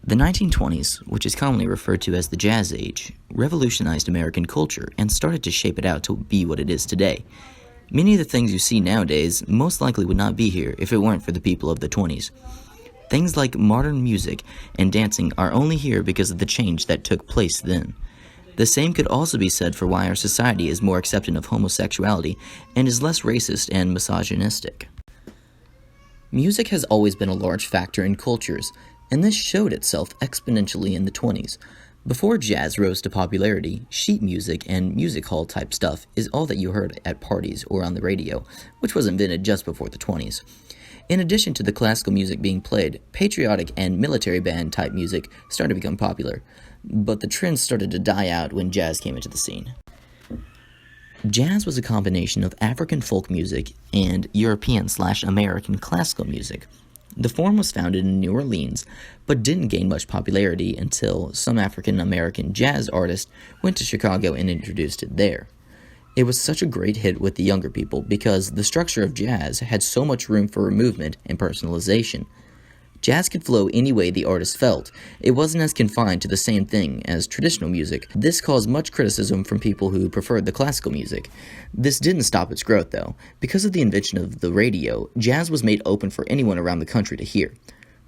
The 1920s, which is commonly referred to as the Jazz Age, revolutionized American culture and started to shape it out to be what it is today. Many of the things you see nowadays most likely would not be here if it weren't for the people of the 20s. Things like modern music and dancing are only here because of the change that took place then. The same could also be said for why our society is more accepting of homosexuality and is less racist and misogynistic. Music has always been a large factor in cultures, and this showed itself exponentially in the 20s. Before jazz rose to popularity, sheet music and music hall type stuff is all that you heard at parties or on the radio, which was invented just before the 20s. In addition to the classical music being played, patriotic and military band type music started to become popular, but the trend started to die out when jazz came into the scene. Jazz was a combination of African folk music and European/American classical music. The form was founded in New Orleans, but didn't gain much popularity until some African-American jazz artists went to Chicago and introduced it there. It was such a great hit with the younger people because the structure of jazz had so much room for movement and personalization. Jazz could flow any way the artist felt. It wasn't as confined to the same thing as traditional music. This caused much criticism from people who preferred the classical music. This didn't stop its growth, though. Because of the invention of the radio, jazz was made open for anyone around the country to hear.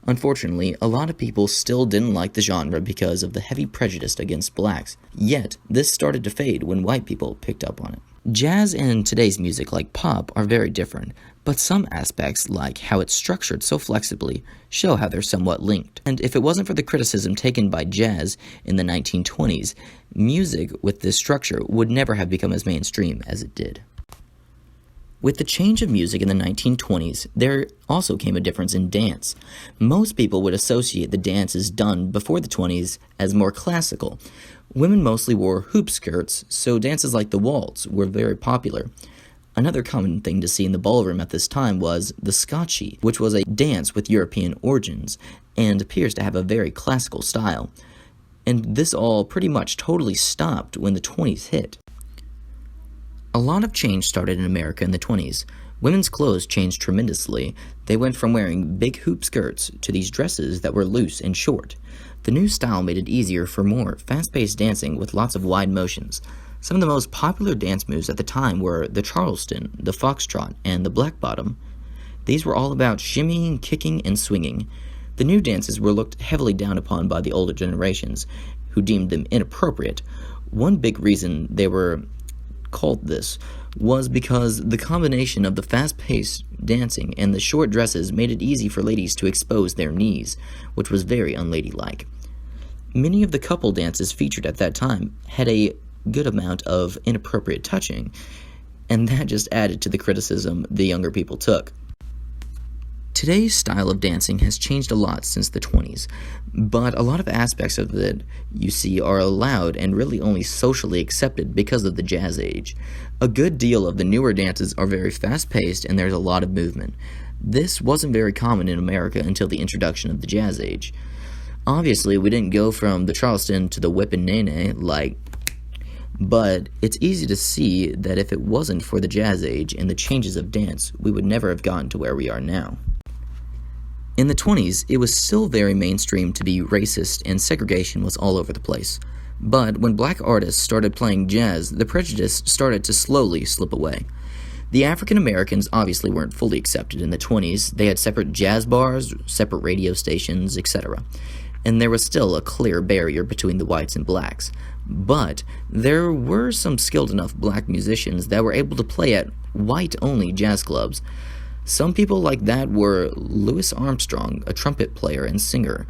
Unfortunately, a lot of people still didn't like the genre because of the heavy prejudice against blacks. Yet, this started to fade when white people picked up on it. Jazz and today's music, like pop, are very different, but some aspects, like how it's structured so flexibly, show how they're somewhat linked. And if it wasn't for the criticism taken by jazz in the 1920s, music with this structure would never have become as mainstream as it did. With the change of music in the 1920s, there also came a difference in dance. Most people would associate the dances done before the 20s as more classical. Women mostly wore hoop skirts, so dances like the waltz were very popular. Another common thing to see in the ballroom at this time was the scotchie, which was a dance with European origins, and appears to have a very classical style. And this all pretty much totally stopped when the 20s hit. A lot of change started in America in the 20s. Women's clothes changed tremendously. They went from wearing big hoop skirts to these dresses that were loose and short. The new style made it easier for more fast-paced dancing with lots of wide motions. Some of the most popular dance moves at the time were the Charleston, the Foxtrot, and the Black Bottom. These were all about shimmying, kicking, and swinging. The new dances were looked heavily down upon by the older generations, who deemed them inappropriate. One big reason they were called this was because the combination of the fast-paced dancing and the short dresses made it easy for ladies to expose their knees, which was very unladylike. Many of the couple dances featured at that time had a good amount of inappropriate touching, and that just added to the criticism the younger people took. Today's style of dancing has changed a lot since the 20s, but a lot of aspects of it you see are allowed and really only socially accepted because of the jazz age. A good deal of the newer dances are very fast-paced and there's a lot of movement. This wasn't very common in America until the introduction of the jazz age. Obviously, we didn't go from the Charleston to the whip and nae-nae but it's easy to see that if it wasn't for the jazz age and the changes of dance, we would never have gotten to where we are now. In the 20s, it was still very mainstream to be racist and segregation was all over the place. But when black artists started playing jazz, the prejudice started to slowly slip away. The African Americans obviously weren't fully accepted in the 20s. They had separate jazz bars, separate radio stations, etc. And there was still a clear barrier between the whites and blacks. But there were some skilled enough black musicians that were able to play at white-only jazz clubs. Some people like that were Louis Armstrong, a trumpet player and singer,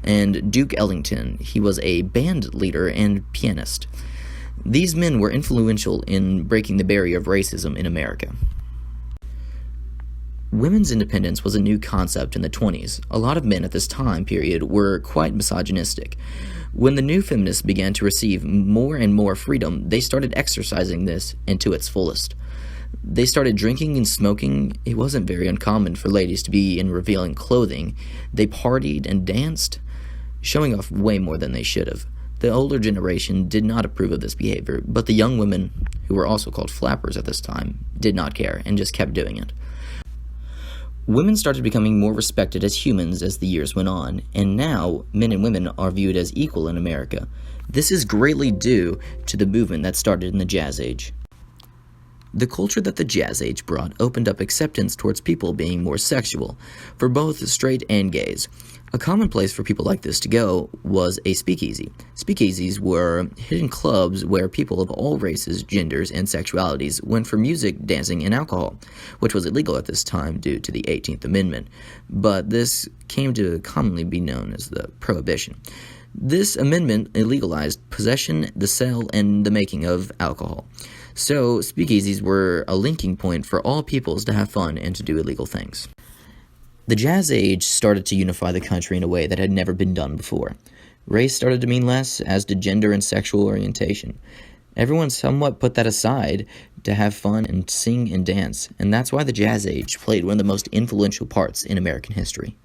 and Duke Ellington. He was a band leader and pianist. These men were influential in breaking the barrier of racism in America. Women's independence was a new concept in the 20s. A lot of men at this time period were quite misogynistic. When the new feminists began to receive more and more freedom, they started exercising this into its fullest. They started drinking and smoking. It wasn't very uncommon for ladies to be in revealing clothing. They partied and danced, showing off way more than they should have. The older generation did not approve of this behavior, but the young women, who were also called flappers at this time, did not care and just kept doing it. Women started becoming more respected as humans as the years went on, and now men and women are viewed as equal in America. This is greatly due to the movement that started in the Jazz Age. The culture that the Jazz Age brought opened up acceptance towards people being more sexual, for both straight and gays. A common place for people like this to go was a speakeasy. Speakeasies were hidden clubs where people of all races, genders, and sexualities went for music, dancing, and alcohol, which was illegal at this time due to the 18th Amendment, but this came to commonly be known as the Prohibition. This amendment illegalized possession, the sale, and the making of alcohol. So, speakeasies were a linking point for all peoples to have fun and to do illegal things. The Jazz Age started to unify the country in a way that had never been done before. Race started to mean less, as did gender and sexual orientation. Everyone somewhat put that aside to have fun and sing and dance, and that's why the Jazz Age played one of the most influential parts in American history.